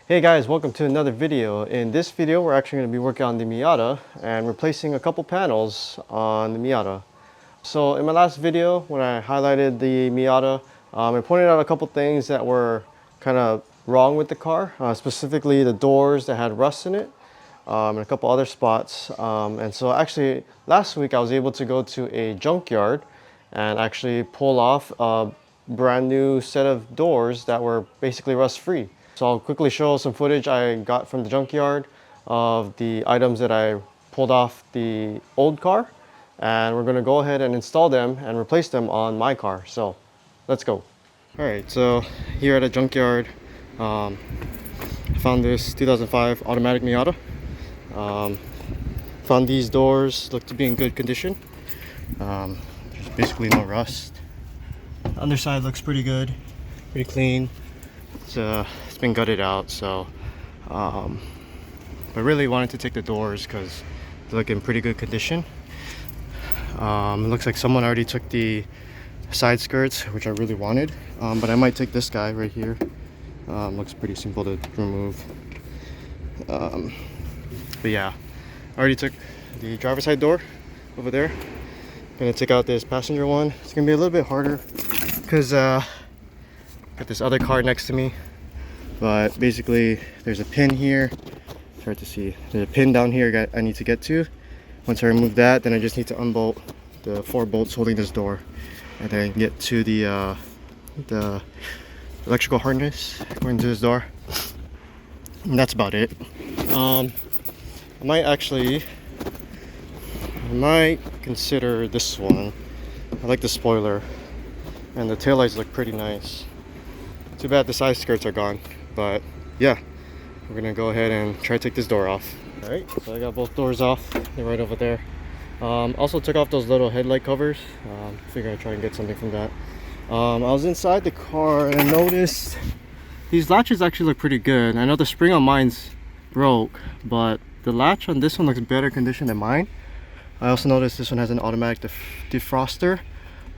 Hey guys, welcome to another video. In this video, we're actually going to be working on the Miata and replacing a couple panels on the Miata. So in my last video, when I highlighted the Miata, I pointed out a couple things that were kind of wrong with the car, specifically the doors that had rust in it, and a couple other spots. And so actually last week I was able to go to a junkyard and actually pull off a brand new set of doors that were basically rust free. So I'll quickly show some footage I got from the junkyard of the items that I pulled off the old car, and we're gonna go ahead and install them and replace them on my car. So let's go. All right, so here at a junkyard, I found this 2005 automatic Miata. Found these doors, look to be in good condition. There's basically no rust. The underside looks pretty good, pretty clean. It's been gutted out, so but really wanted to take the doors because they look in pretty good condition. It looks like someone already took the side skirts, which I really wanted, but I might take this guy right here. Looks pretty simple to remove. But yeah, I already took the driver's side door over there. Gonna take out this passenger one. It's gonna be a little bit harder because got this other car next to me, but basically there's a pin here. It's hard to see. There's a pin down here I need to get to. Once I remove that, then I just need to unbolt the 4 bolts holding this door, and then get to the electrical harness going to this door. And that's about it. I might consider this one. I like the spoiler, and the taillights look pretty nice. Too bad the side skirts are gone, but yeah, we're gonna go ahead and try to take this door off. All right, so I got both doors off. They're right over there. Also took off those little headlight covers. Figure I'd try and get something from that. I was inside the car and I noticed these latches actually look pretty good. I know the spring on mine's broke, but the latch on this one looks better condition than mine. I also noticed this one has an automatic defroster.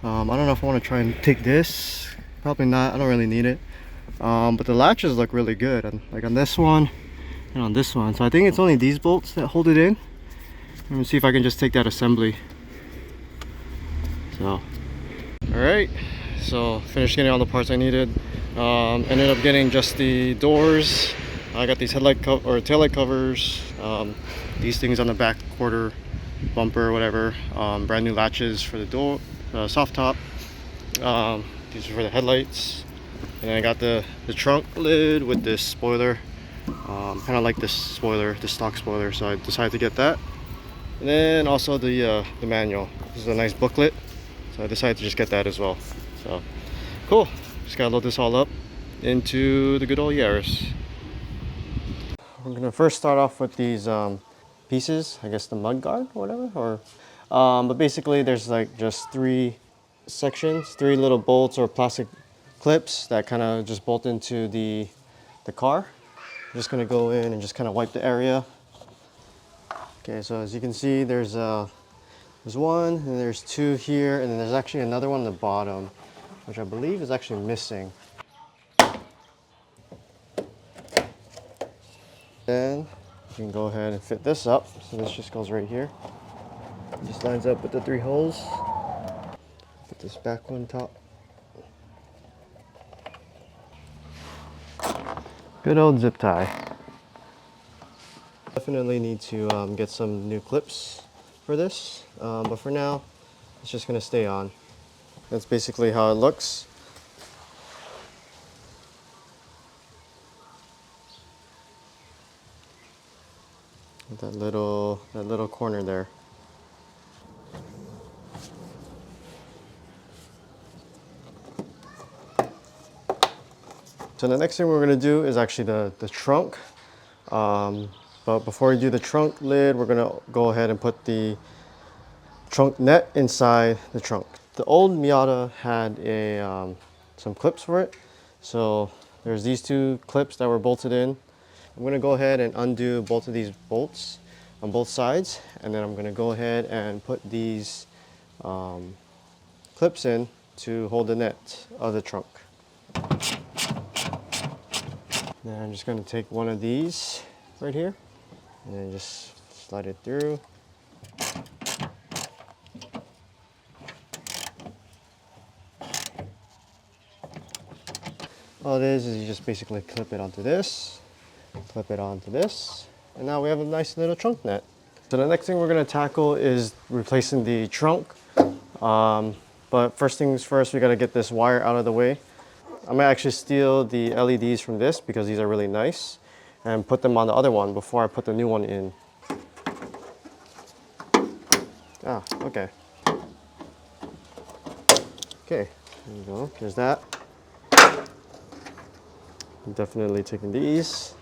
I don't know if I want to try and take this. Probably not. I don't really need it. But the latches look really good, and like on this one and on this one. So I think it's only these bolts that hold it in. Let me see if I can just take that assembly. So, all right. So finished getting all the parts I needed. Ended up getting just the doors. I got these taillight covers. These things on the back quarter bumper, whatever. Brand new latches for the door, soft top. These are for the headlights. And then I got the trunk lid with this spoiler. Kind of like this spoiler, the stock spoiler, so I decided to get that. And then also the manual. This is a nice booklet, so I decided to just get that as well. So cool. Just gotta load this all up into the good old Yaris. We're gonna first start off with these pieces. I guess the mud guard or whatever. But basically, there's like just 3 sections, 3 little bolts or plastic clips that kind of just bolt into the car. I'm just gonna go in and just kind of wipe the area. Okay, so as you can see, there's 1 and there's 2 here, and then there's actually another one at the bottom, which I believe is actually missing. Then you can go ahead and fit this up. So this just goes right here. It just lines up with the 3 holes. Put this back one top. Good old zip tie. Definitely need to get some new clips for this, but for now, it's just gonna stay on. That's basically how it looks. That little corner there. So the next thing we're gonna do is actually the trunk. But before we do the trunk lid, we're gonna go ahead and put the trunk net inside the trunk. The old Miata had some clips for it. So there's these 2 clips that were bolted in. I'm gonna go ahead and undo both of these bolts on both sides, and then I'm gonna go ahead and put these clips in to hold the net of the trunk. And I'm just going to take one of these right here and then just slide it through. All it is you just basically clip it onto this, clip it onto this, and now we have a nice little trunk net. So the next thing we're going to tackle is replacing the trunk. But first things first, we got to get this wire out of the way. I'm gonna actually steal the LEDs from this because these are really nice and put them on the other one before I put the new one in. Ah, okay. Okay, there you go, there's that. I'm definitely taking these.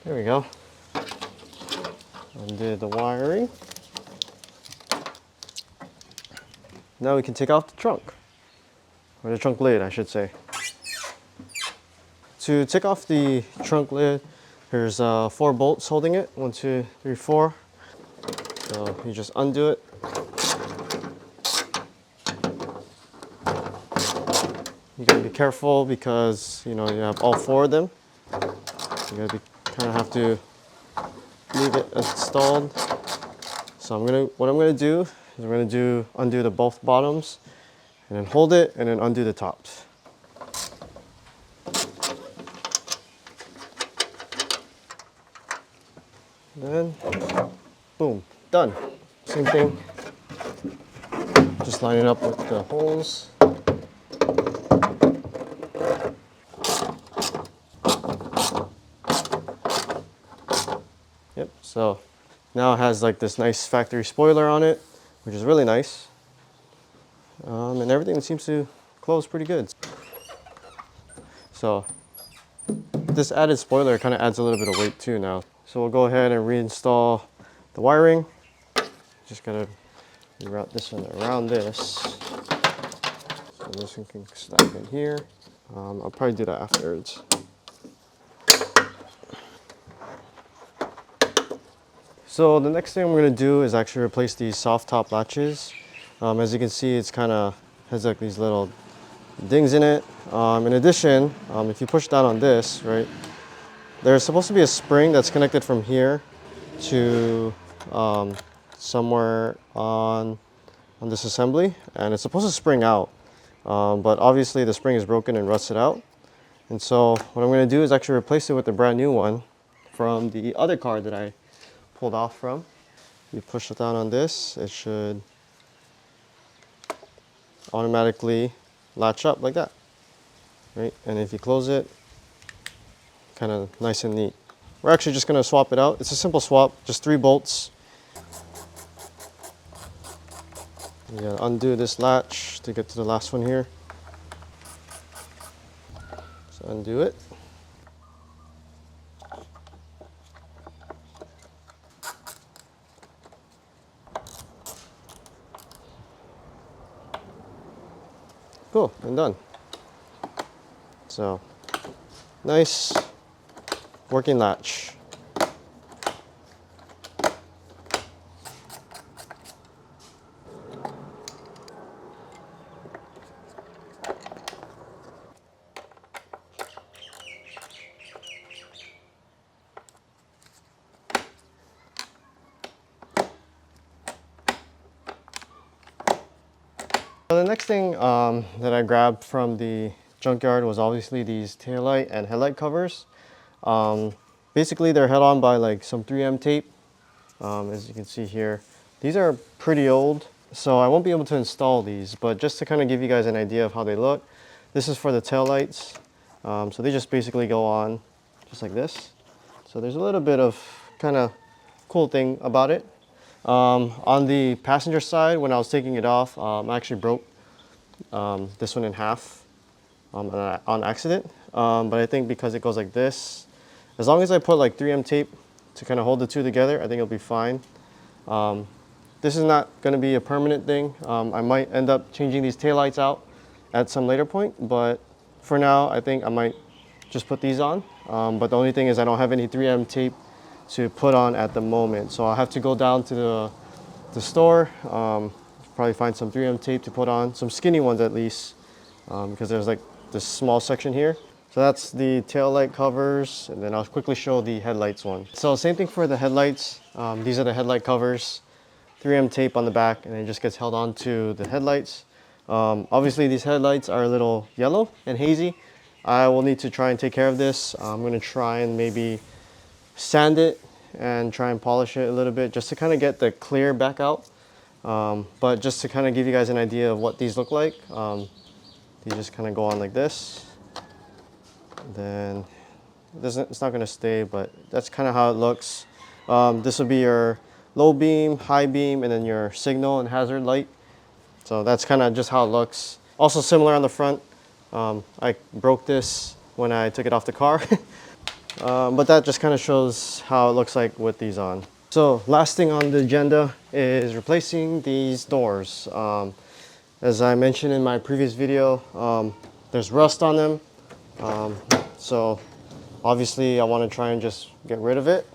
There we go. Undo the wiring. Now we can take off the trunk, or the trunk lid, I should say. To take off the trunk lid, there's 4 bolts holding it. 1, 2, 3, 4. So you just undo it. You gotta be careful because you have all 4 of them. You gotta be kind of have to leave it installed. So what I'm gonna do is we're gonna undo the both bottoms, and then hold it, and then undo the tops. Then, boom, done. Same thing. Just line it up with the holes. Yep. So now it has like this nice factory spoiler on it, which is really nice. And everything seems to close pretty good. So this added spoiler kind of adds a little bit of weight too now. So we'll go ahead and reinstall the wiring. Just gotta reroute this one around this. So this one can stack in here. I'll probably do that afterwards. So the next thing I'm going to do is actually replace these soft top latches. As you can see, it's kind of has like these little dings in it. In addition, if you push down on this, right, there's supposed to be a spring that's connected from here to somewhere on this assembly, and it's supposed to spring out. But obviously the spring is broken and rusted out. And so what I'm going to do is actually replace it with a brand new one from the other car that I pulled off from. You push it down on this, it should automatically latch up like that, right? And if you close it, kind of nice and neat. We're actually just going to swap it out. It's a simple swap, just 3 bolts. You gotta undo this latch to get to the last one here. So undo it. Cool, and done. So, nice working latch. So the next thing that I grabbed from the junkyard was obviously these taillight and headlight covers. Basically they're held on by like some 3M tape, as you can see here. These are pretty old, so I won't be able to install these, but just to kind of give you guys an idea of how they look, this is for the taillights. So they just basically go on just like this. So there's a little bit of kind of cool thing about it. On the passenger side, when I was taking it off, I actually broke this one in half on accident. But I think because it goes like this, as long as I put like 3M tape to kind of hold the two together, I think it'll be fine. This is not going to be a permanent thing. I might end up changing these taillights out at some later point, but for now, I think I might just put these on. But the only thing is I don't have any 3M tape to put on at the moment. So I'll have to go down to the store, probably find some 3M tape to put on, some skinny ones at least, because there's like this small section here. So that's the tail light covers, and then I'll quickly show the headlights one. So same thing for the headlights. These are the headlight covers, 3M tape on the back, and it just gets held on to the headlights. Obviously these headlights are a little yellow and hazy. I will need to try and take care of this. I'm gonna try and maybe sand it and try and polish it a little bit just to kind of get the clear back out. But just to kind of give you guys an idea of what these look like, these just kind of go on like this. Then it's not going to stay, but that's kind of how it looks. This will be your low beam, high beam, and then your signal and hazard light. So that's kind of just how it looks. Also similar on the front. I broke this when I took it off the car. But that just kind of shows how it looks like with these on. So last thing on the agenda is replacing these doors. As I mentioned in my previous video, there's rust on them. So obviously I want to try and just get rid of it.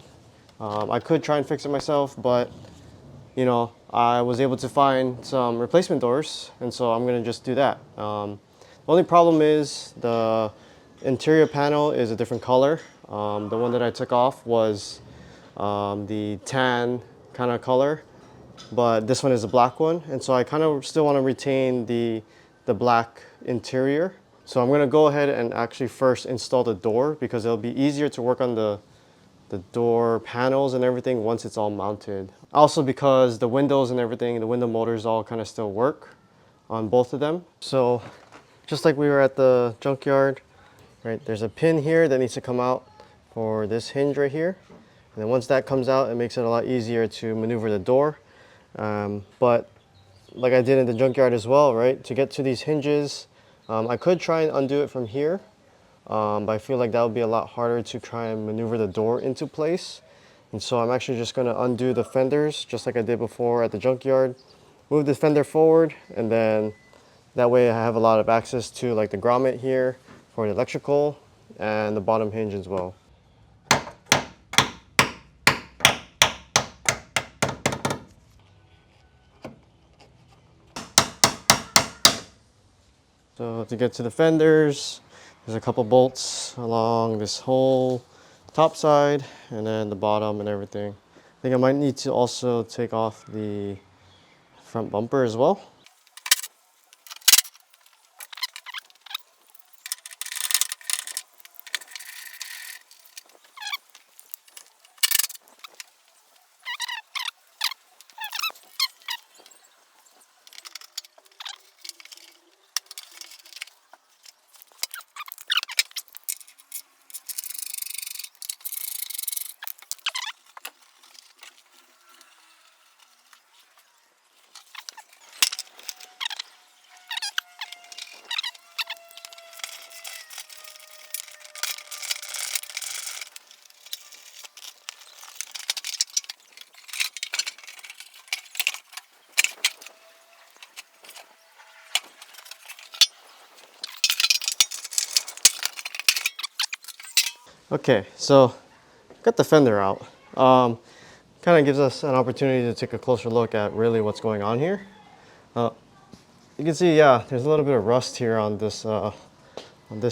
I could try and fix it myself, but you know, I was able to find some replacement doors, and so I'm gonna just do that. The only problem is the interior panel is a different color. The one that I took off was the tan kind of color, but this one is a black one, and so I kind of still want to retain the black interior. So I'm gonna go ahead and actually first install the door, because it'll be easier to work on the door panels and everything once it's all mounted. Also because the windows and everything, the window motors all kind of still work on both of them. So just like we were at the junkyard, right, there's a pin here that needs to come out for this hinge right here. And then once that comes out, it makes it a lot easier to maneuver the door. But like I did in the junkyard as well, right, to get to these hinges, I could try and undo it from here, but I feel like that would be a lot harder to try and maneuver the door into place. And so I'm actually just going to undo the fenders just like I did before at the junkyard, move the fender forward, and then that way I have a lot of access to like the grommet here for the electrical and the bottom hinge as well. So to get to the fenders, there's a couple bolts along this whole top side and then the bottom and everything. I think I might need to also take off the front bumper as well. Okay, so got the fender out. Kind of gives us an opportunity to take a closer look at really what's going on here. You can see, yeah, there's a little bit of rust here on this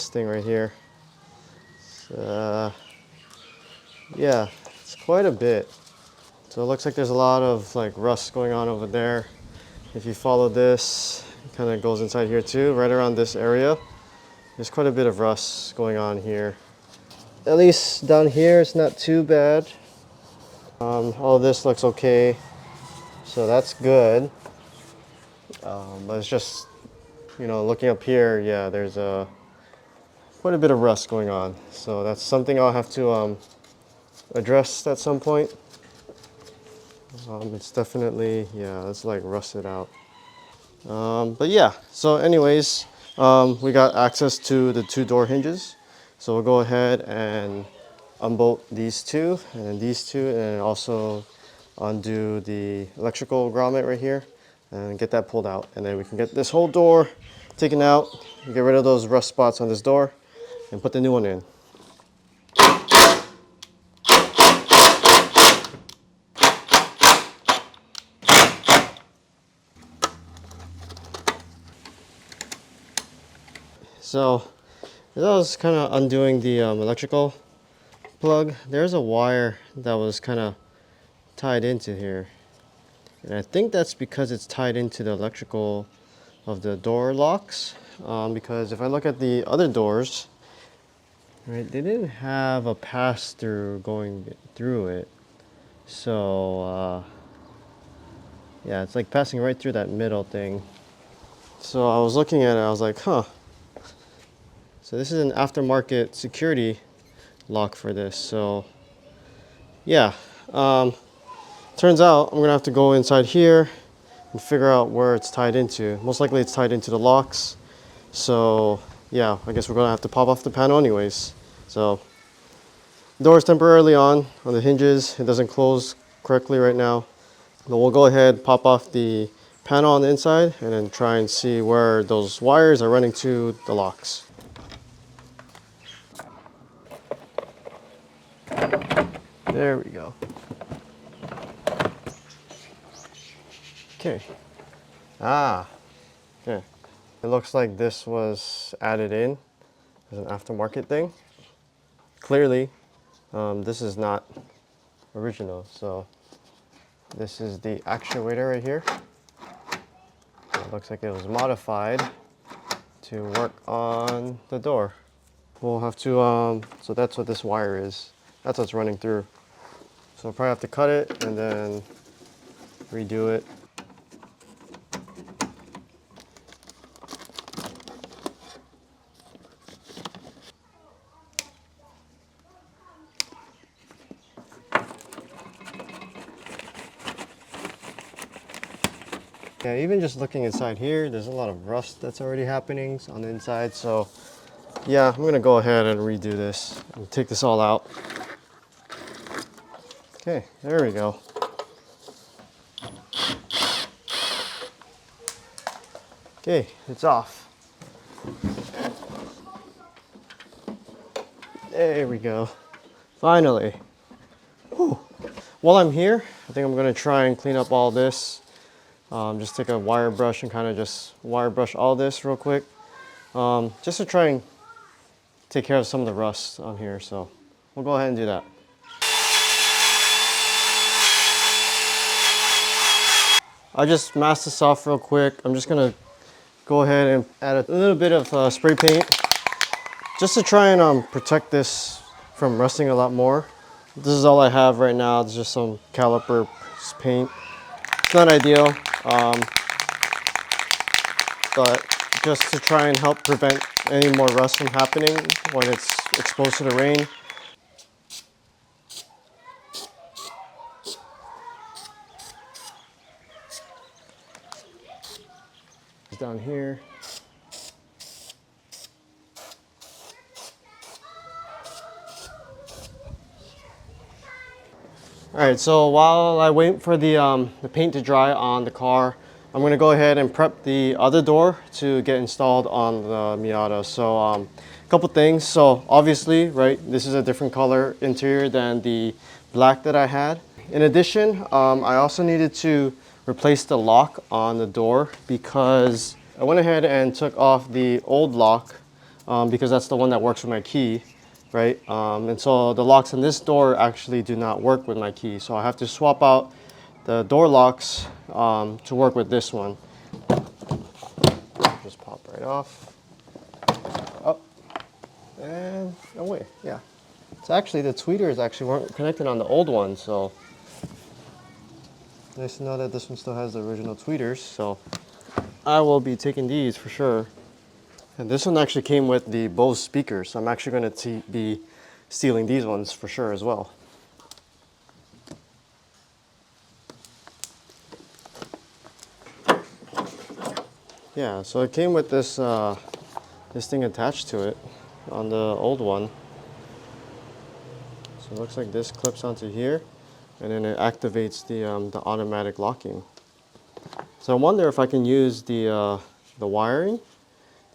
thing right here. Yeah, it's quite a bit. So it looks like there's a lot of like rust going on over there. If you follow this, it kind of goes inside here too, right around this area. There's quite a bit of rust going on here. At least down here, it's not too bad. All of this looks okay, so that's good. But it's just, you know, looking up here, yeah, there's quite a bit of rust going on. So that's something I'll have to address at some point. It's definitely, yeah, it's like rusted out. But yeah, so anyways, we got access to the two door hinges. So we'll go ahead and unbolt these two and then these two, and then also undo the electrical grommet right here and get that pulled out. And then we can get this whole door taken out, get rid of those rust spots on this door, and put the new one in. So as I was kind of undoing the electrical plug, there's a wire that was kind of tied into here. And I think that's because it's tied into the electrical of the door locks. Because if I look at the other doors, right, they didn't have a pass-through going through it. So yeah, it's like passing right through that middle thing. So I was looking at it, I was like, huh. So this is an aftermarket security lock for this. So yeah, turns out I'm gonna have to go inside here and figure out where it's tied into. Most likely it's tied into the locks. So yeah, I guess we're gonna have to pop off the panel anyways. So door is temporarily on the hinges. It doesn't close correctly right now. But we'll go ahead, pop off the panel on the inside and then try and see where those wires are running to the locks. There we go. Okay. Okay. It looks like this was added in as an aftermarket thing. Clearly, this is not original. So this is the actuator right here. It looks like it was modified to work on the door. We'll have to, so that's what this wire is. That's what's running through. So we'll probably have to cut it and then redo it. Yeah, even just looking inside here, there's a lot of rust that's already happening on the inside. So yeah, I'm gonna go ahead and redo this and take this all out. Okay, there we go. Okay, it's off. There we go. Finally. Whew. While I'm here, I think I'm gonna try and clean up all this. Just take a wire brush and kind of just wire brush all this real quick. Just to try and take care of some of the rust on here. So we'll go ahead and do that. I just masked this off real quick. I'm just gonna go ahead and add a little bit of spray paint just to try and protect this from rusting a lot more. This is all I have right now. It's just some caliper paint. It's not ideal, but just to try and help prevent any more rust from happening when it's exposed to the rain. Down here. All right, so while I wait for the paint to dry on the car, I'm gonna go ahead and prep the other door to get installed on the Miata. So a couple things. So obviously, right, this is a different color interior than the black that I had. In addition, I also needed to replace the lock on the door because I went ahead and took off the old lock because that's the one that works with my key. Right? And so the locks in this door actually do not work with my key. So I have to swap out the door locks to work with this one. Just pop right off. Up. And away. Yeah. So actually the tweeters actually weren't connected on the old one. So nice to know that this one still has the original tweeters. So I will be taking these for sure. And this one actually came with the Bose speakers, so I'm actually going to be stealing these ones for sure as well. Yeah, so it came with this this thing attached to it on the old one. So it looks like this clips onto here, and then it activates the automatic locking. So I wonder if I can use the wiring.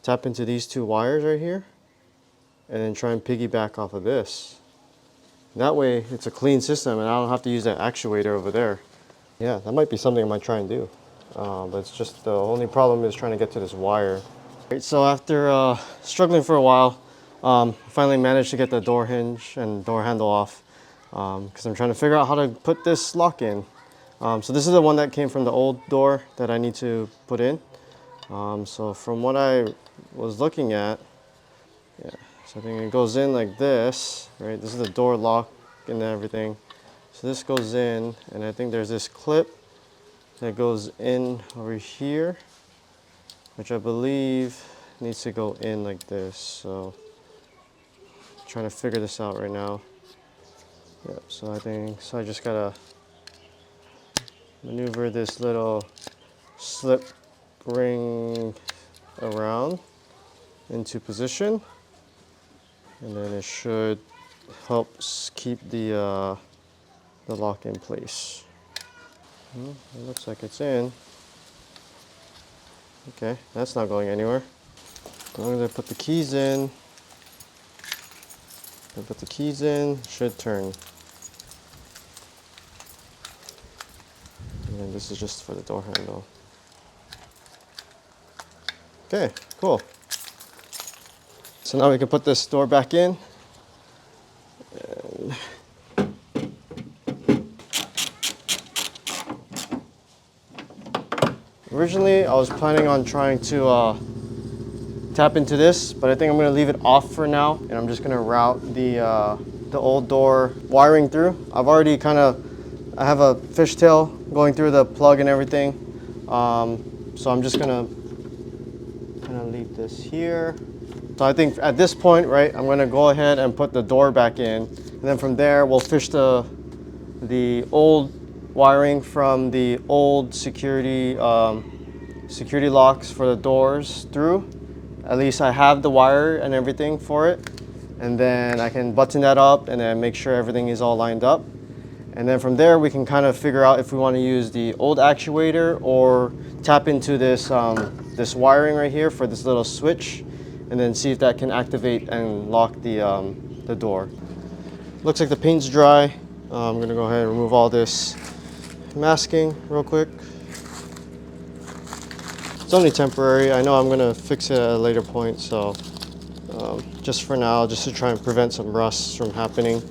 Tap into these two wires right here and then try and piggyback off of this. That way it's a clean system and I don't have to use that actuator over there. Yeah, that might be something I might try and do. But it's just the only problem is trying to get to this wire. Right, so after struggling for a while, finally managed to get the door hinge and door handle off because I'm trying to figure out how to put this lock in. So this is the one that came from the old door that I need to put in. So from what I was looking at, yeah, so I think it goes in like this, right? This is the door lock and everything. So this goes in, and I think there's this clip that goes in over here, which I believe needs to go in like this. So I'm trying to figure this out right now. Yep, so I just gotta maneuver this little slip ring around into position, and then it should help keep the lock in place. It looks like it's in. Okay, that's not going anywhere. As long as I put the keys in, should turn. And then this is just for the door handle. Okay, cool. So now we can put this door back in. And originally, I was planning on trying to tap into this, but I think I'm gonna leave it off for now, and I'm just gonna route the old door wiring through. I have a fishtail going through the plug and everything, so I'm just gonna kind of leave this here. So I think at this point, right, I'm gonna go ahead and put the door back in, and then from there we'll fish the old wiring from the old security locks for the doors through. At least I have the wire and everything for it, and then I can button that up and then make sure everything is all lined up. And then from there we can kind of figure out if we want to use the old actuator or tap into this this wiring right here for this little switch, and then see if that can activate and lock the door. Looks like the paint's dry. I'm gonna go ahead and remove all this masking real quick. It's only temporary. I know I'm gonna fix it at a later point, so just for now, just to try and prevent some rust from happening.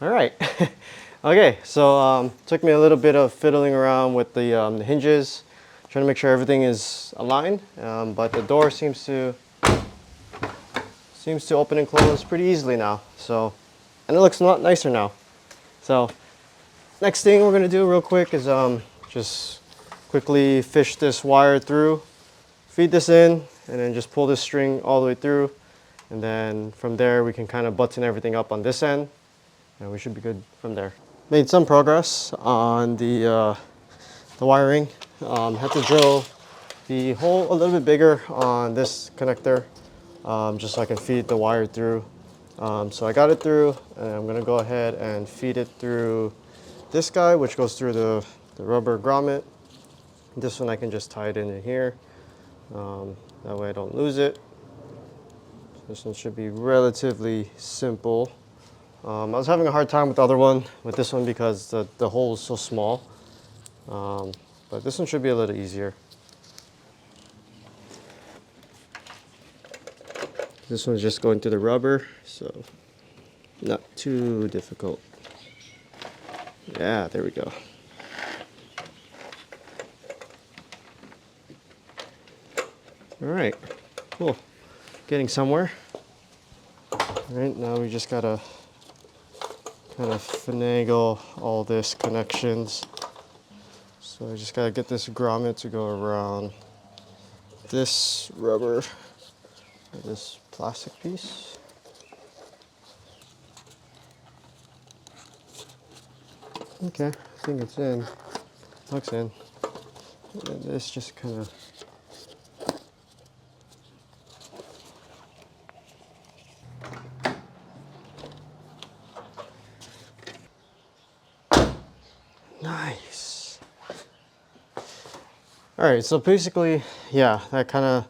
All right. Okay, so took me a little bit of fiddling around with the hinges, trying to make sure everything is aligned, but the door seems to open and close pretty easily now. So, and it looks a lot nicer now. So, next thing we're gonna do real quick is just quickly fish this wire through, feed this in, and then just pull this string all the way through, and then from there we can kind of button everything up on this end, and we should be good from there. Made some progress on the wiring. Had to drill the hole a little bit bigger on this connector, just so I can feed the wire through. So I got it through, and I'm gonna go ahead and feed it through this guy, which goes through the rubber grommet. This one I can just tie it in here. That way I don't lose it. This one should be relatively simple. I was having a hard time with the other one, with this one, because the hole is so small. But this one should be a little easier. This one's just going through the rubber, so not too difficult. Yeah, there we go. All right, cool. Getting somewhere. All right, now we just gotta kind of finagle all this connections. So I just gotta get this grommet to go around this rubber, this plastic piece. Okay, I think it's in. Looks in. And then this just kind of nice. All right, so basically, yeah, that kind of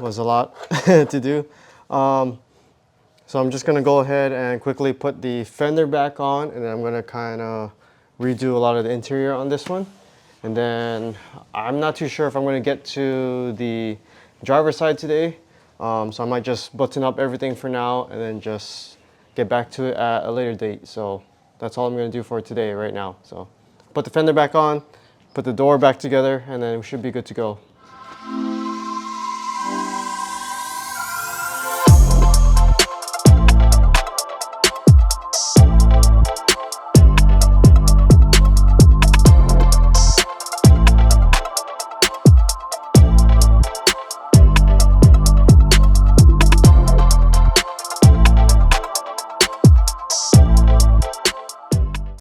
was a lot to do. So I'm just gonna go ahead and quickly put the fender back on, and then I'm gonna kind of redo a lot of the interior on this one. And then I'm not too sure if I'm gonna get to the driver's side today. So I might just button up everything for now and then just get back to it at a later date. So that's all I'm gonna do for today right now. So put the fender back on, put the door back together, and then we should be good to go.